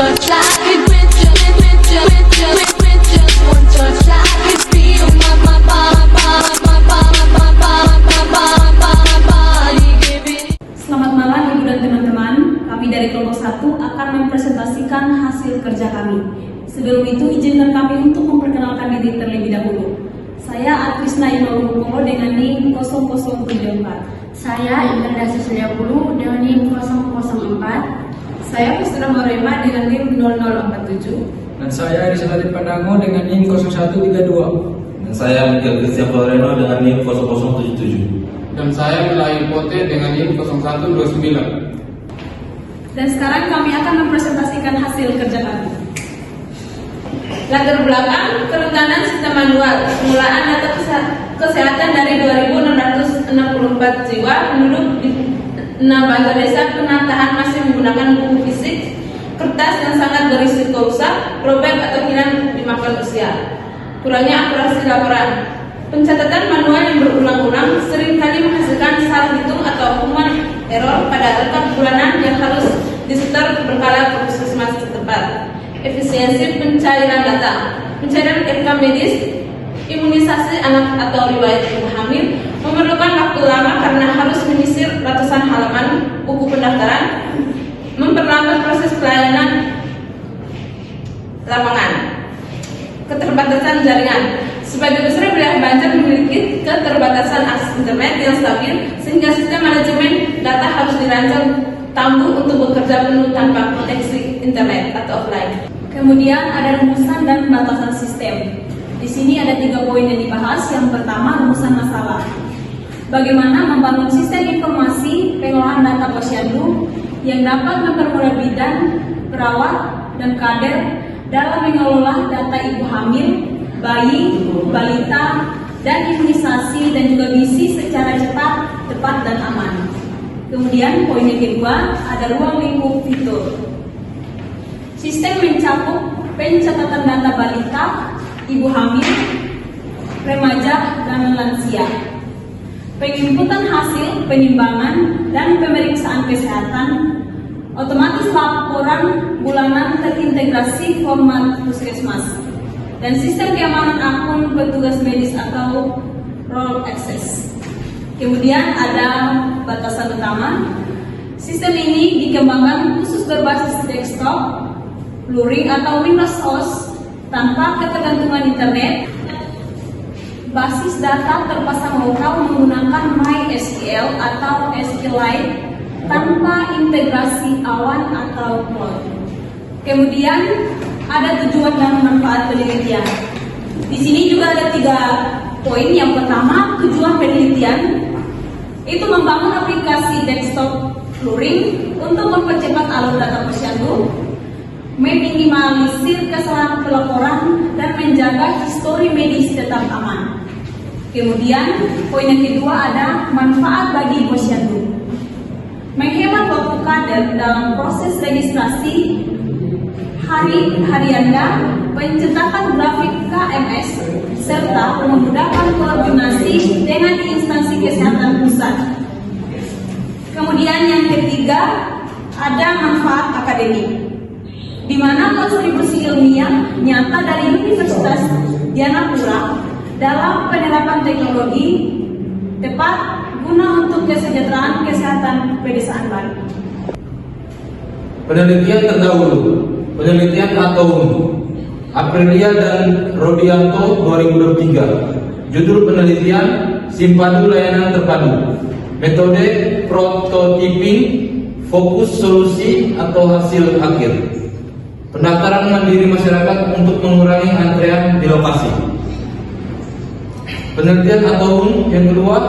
touch, I could with you, with you, with you, with just one touch, I could feel my body giving. Selamat malam Ibu dan teman-teman. Kami dari kelompok 1 akan mempresentasikan hasil kerja kami. Sebelum itu izinkan kami untuk memperkenalkan diri terlebih dahulu. Saya Atrisna Imalukomo dengan NIM 0074. Saya Imelda Suryapulu dengan NIM 004. Saya Pustra Morema dengan NIM 0047. Dan saya Risaladi Pandango dengan NIM 0132. Dan saya Miguel Cristian Floreno dengan NIM 0077. Dan saya Milail Pote dengan NIM 0129. Dan sekarang kami akan mempresentasikan hasil kerja kami. Latar belakang kerentanan sistem manual, pengelolaan data kesehatan dari 2.664 jiwa penduduk di 6 balai desa penataan masih menggunakan buku fisik, kertas yang sangat berisiko rusak, robek atau hilang dimakan usia. Kurangnya akurasi laporan. Pencatatan manual yang berulang-ulang seringkali menghasilkan salah hitung atau human error pada rekap bulanan yang harus disetor berkala ke puskesmas setempat. Efisiensi pencairan data. Pencairan rekam medis, imunisasi anak atau riwayat ibu hamil memerlukan waktu lama karena harus menyisir ratusan halaman buku pendaftaran, memperlambat proses pelayanan lapangan. Keterbatasan jaringan. Sebagai besar wilayah Banjar memiliki keterbatasan akses internet yang stabil sehingga sistem manajemen data harus dirancang tangguh untuk bekerja penuh tanpa koneksi internet atau offline. Kemudian ada rumusan dan batasan sistem. Di sini ada 3 poin yang dibahas. Yang pertama, rumusan masalah. Bagaimana membangun sistem informasi pengolahan data posyandu yang dapat mempermudah bidan, perawat, dan kader dalam mengelola data ibu hamil, bayi, balita, dan imunisasi dan juga gizi secara cepat, tepat, dan aman. Kemudian poin yang kedua, ada ruang lingkup fitur. Sistem mencakup pencatatan data balita, ibu hamil, remaja, dan lansia. Penginputan hasil penimbangan dan pemeriksaan kesehatan, otomatis laporan bulanan terintegrasi format puskesmas, dan sistem keamanan akun petugas medis atau role access. Kemudian ada batasan utama. Sistem ini dikembangkan khusus berbasis desktop, luring atau Windows OS tanpa ketergantungan internet. Basis data terpasang lokal menggunakan MySQL atau SQLite tanpa integrasi awan atau cloud. Kemudian ada tujuan dan manfaat penelitian. Di sini juga ada 3 poin. Yang pertama, tujuan penelitian itu membangun aplikasi desktop luring untuk mempercepat alur data posyandu, meminimalisir kesalahan pelaporan, dan menjaga histori medis tetap aman. Kemudian poin yang kedua ada manfaat bagi posyandu. Menghemat waktu kader dalam proses registrasi harianda, pencetakan grafik KMS, serta memudahkan koordinasi dengan instansi kesehatan pusat. Kemudian yang ketiga ada manfaat akademik, di mana kontribusi ilmiah nyata dari Universitas Dianapura dalam penerapan teknologi tepat guna untuk kesejahteraan kesehatan pedesaan baru. Penelitian terdahulu. Penelitian ATOUN Aprilia dan Rodianto 2023. Judul penelitian Simpadu Layanan Terpadu. Metode prototyping, fokus solusi atau hasil akhir. Pendaftaran mandiri masyarakat untuk mengurangi antrean di lokasi. Penelitian ATOUN yang kedua,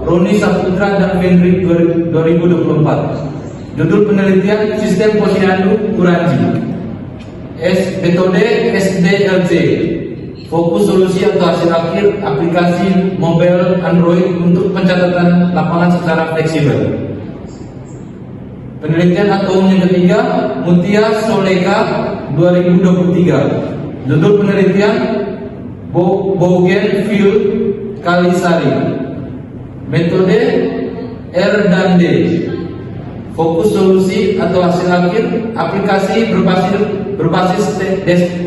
Roni Saputra dan Fendrik 2024. Judul penelitian Sistem Posyandu Kuranji. Metode SDLC, fokus solusi atau hasil akhir aplikasi mobile Android untuk pencatatan lapangan secara fleksibel. Penelitian ATOUN yang ketiga, Mutia Soleka 2023. Judul penelitian Bougainville Kalisari. Metode R dan D, Fokus solusi atau hasil akhir, aplikasi berbasis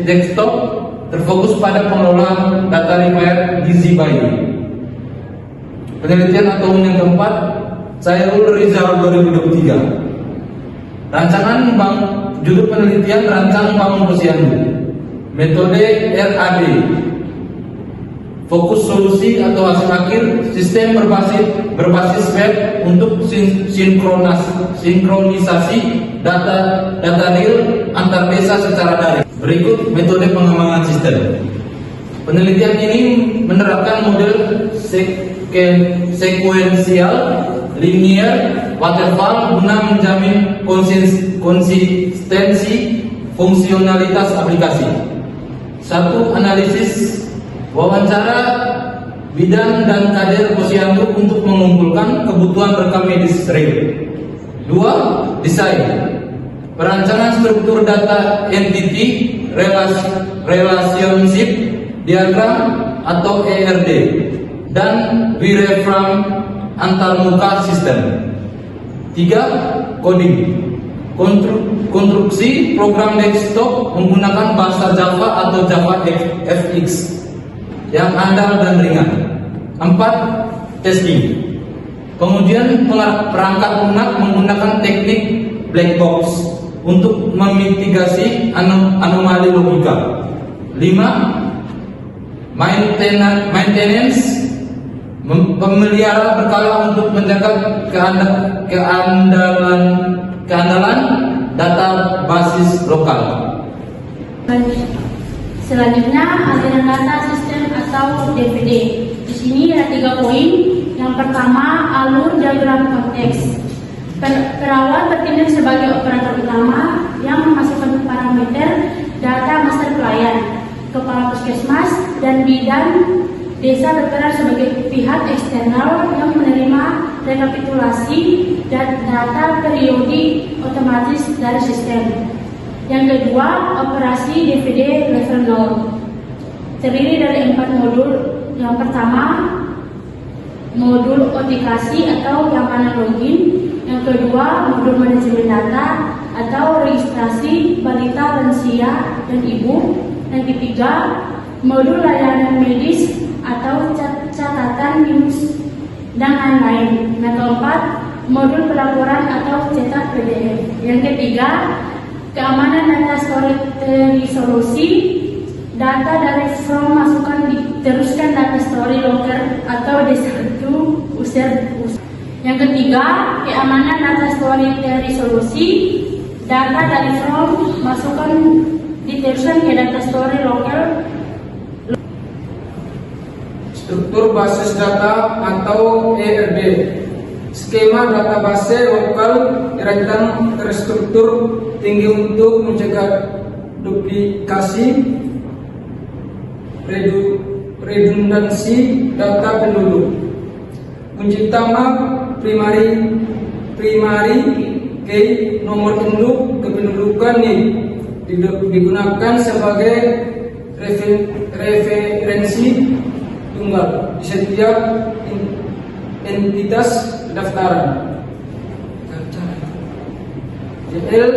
desktop terfokus pada pengelolaan data required gizi bayi. Penelitian atau yang keempat, Chairul Rizal 2023. Rancangan judul penelitian rancang bangun posyandu. Metode RAD. Fokus solusi atau hasil akhir, sistem berbasis web untuk sinkronisasi data real antar desa secara daring. Berikut metode pengembangan sistem. Penelitian ini menerapkan model sekuensial, linear, waterfall guna menjamin konsistensi fungsionalitas aplikasi. 1. Analisis, wawancara bidan dan kader posyandu untuk mengumpulkan kebutuhan rekam medis real. 2. Desain, perancangan struktur data entity relationship diagram atau ERD dan wireframe antarmuka sistem. 3. Coding, konstruksi program desktop menggunakan bahasa Java atau Java FX yang andal dan ringan. 4. Testing, pengujian perangkat lunak menggunakan teknik black box untuk memitigasi anomali logika. 5. Maintenance, pemelihara berkala untuk menjaga keandalan data basis lokal. Selanjutnya aliran data sistem atau DVD. Di sini ada 3 poin. Yang pertama, alur diagram konteks. Perawat bertindak sebagai operator utama yang memasukkan parameter data master pelayan. Kepala puskesmas dan bidan desa berperan sebagai pihak eksternal yang menerima rekapitulasi dan data periodik otomatis dari sistem. Yang kedua, operasi DVD level 0 terdiri dari 4 modul. Yang pertama, modul otikasi atau keamanan login. Yang kedua, modul manajemen data atau registrasi balita, lansia, dan ibu. Yang ketiga, modul layanan medis atau catatan news dan lain-lain. Yang keempat, modul pelaporan atau cetak PDF. Yang ketiga, keamanan data storage resolusi, data dari from masukkan diteruskan data story locker atau D1 user. Yang ketiga, keamanan data storage resolusi, data dari from masukkan diteruskan ke data story locker. Struktur basis data atau ERD. Skema database lokal dirancang terstruktur tinggi untuk mencegah duplikasi, redundansi data penduduk. Kunci utama primary key, nomor induk kependudukan digunakan sebagai referensi tunggal di setiap entitas pendaftaran. JL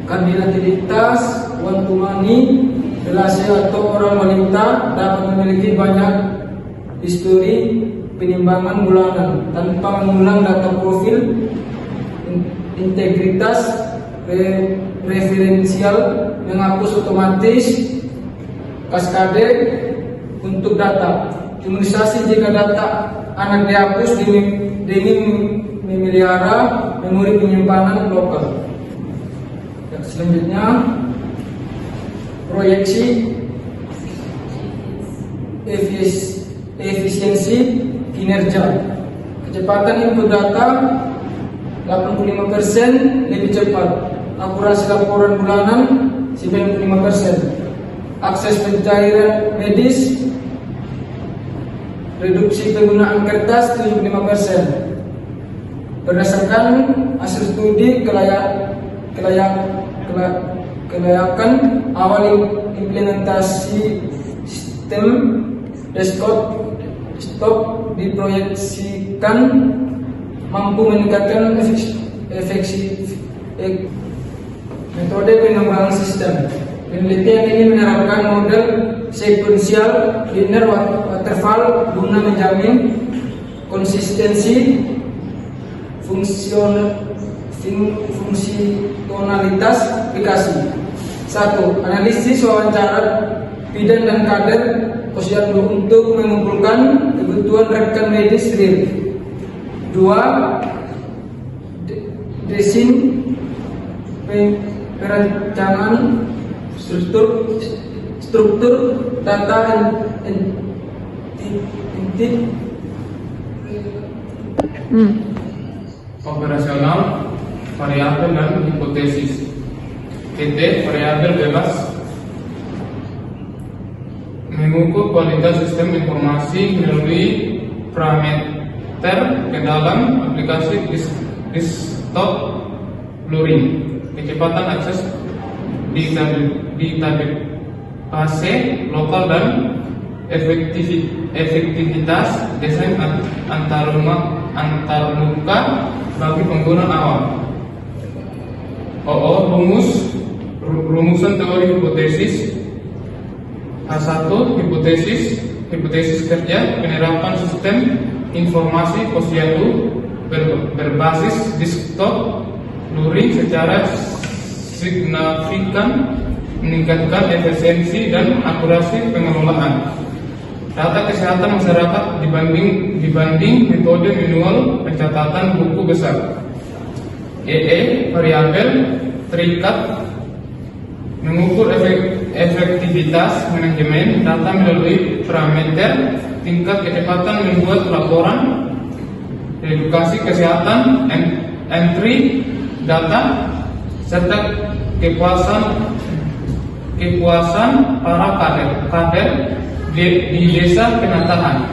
kardinalitas wantumani relasi atau orang wanita dapat memiliki banyak histori penimbangan bulanan tanpa mengulang data profil. Integritas referensial, menghapus otomatis kaskade untuk data. Imunisasi jika data anak dihapus demi memelihara memori penyimpanan lokal. Selanjutnya, proyeksi efisiensi kinerja. Kecepatan input data 85% lebih cepat. Akurasi laporan bulanan 95%. Akses pencairan medis, reduksi penggunaan kertas 75%. Berdasarkan hasil studi kelayakan awal implementasi sistem desktop diproyeksikan mampu meningkatkan metode pengembangan sistem. Penelitian ini menerapkan model sekuensial linear waterfall guna menjamin konsistensi fungsionalitas aplikasi. 1. Analisis wawancara bidan dan kader posyandu untuk mengumpulkan kebutuhan rekan medis real. 2. Desain perencanaan struktur data Operasional, variabel dan hipotesis. Variabel bebas mengukur kualitas sistem informasi melalui parameter ke dalam aplikasi desktop luring, kecepatan akses database lokal dan efektivitas desain antarmuka bagi pengguna awam. Rumusan teori hipotesis. A1 hipotesis kerja penerapan sistem informasi posyandu berbasis desktop luring secara signifikan meningkatkan efisiensi dan akurasi pengelolaan data kesehatan masyarakat dibanding metode manual pencatatan buku besar. Variabel terikat mengukur efektivitas manajemen data melalui parameter tingkat kecepatan membuat laporan, edukasi kesehatan, entry data, serta kepuasan para kader di desa penataan.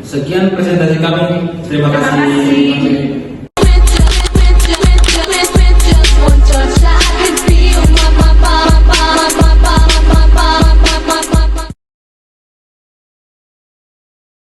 Sekian presentasi kami. Terima kasih.